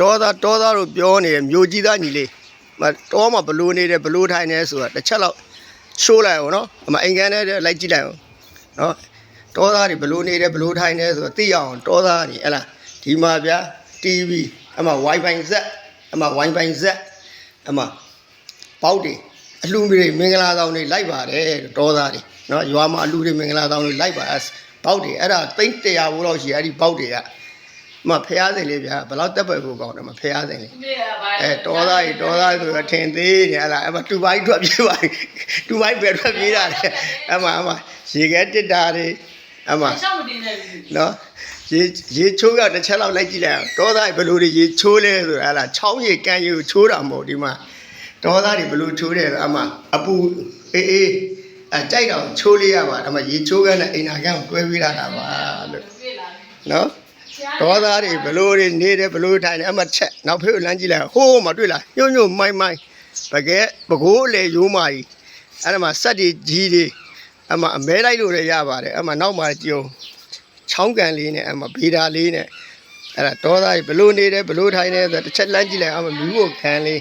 တောသားတို့ပြောနေတယ်မြို့ကြီးသားညီလေးတောမှာဘလို့နေတယ်ဘလို့ထိုင်နေဆိုတာတစ်ချက်လောက်ရှိုးလိုက်အောင်နော်အမအိမ်ကန်းထဲလိုက်ကြည့်လိုက်အောင်နော်တောသားတွေဘလို့နေတယ်ဘလို့ထိုင်နေဆိုတာသိအောင်တောသားတွေဟဲ့လားဒီမှာဗျာ TV အမ Wi-Fi Z အမ Wi-Fi Z အမပေါက်တွေအလှမီတွေမင်္ဂလာဆောင်တွေလိုက်ပါတယ်တောသားတွေနော်ရွာမှာအလှတွေမင်္ဂလာဆောင်တွေလိုက်ပါပေါက်တွေအဲ့ဒါသိန်း100ဘိုးလောက်ရှိအဲ့ဒီပေါက်တွေကမဖျားစိန်လေးဗျာဘယ်လောက်တက်ပဲဖို့ကောင်းတယ်မဖျားစိန်လေးတောသားဆိုတော့ထင်သေးတယ်အဲ့ဒါအမတူပိုင်းထွက်ပြေးပါတူပိုင်းပဲထွက်ပြေးတာလေအမရေခဲတစ်တာတွေအမနော်ရေချိုးကတစ်ချက်လောက်လိုက်ကြည့်လိုက်အောင်တောသားဘယ်လိုတွေရေချိုးလဲဆိုအဲ့ဒါချောင်းရေကန်ရေကိုချိုးတာမဟုတ်ဒီမှာတောသားတွေဘယ်လိုချိုးတယ်အမအပူအေးကြိုက်တော့ချိုးလေးရပါအမရေချိုးကနဲ့အိမ်နာကန်ကိုတွဲပေးတာပါလို့နော်တောသားတွေဘလို့တွေနေတယ်ဘလို့ထိုင်တယ်အမချက်နောက်ဖေးကိုလမ်းကြည့်လိုက်ဟိုးမတွေ့လားညွန့်မိုင်းပကဲပကိုးလေရိုးမာကြီးအဲ့ဒါမှစက်တွေကြီးတွေအမအမဲလိုက်လို့လည်းရပါတယ်အမနောက်မှကြုံချောင်းကန်လေးနဲ့အမဗီဒါလေးနဲ့အဲ့ဒါတောသားတွေဘလို့နေတယ်ဘလို့ထိုင်တယ်ဆိုတစ်ချက်လမ်းကြည့်လိုက်အမမီးဖို့ခံလေး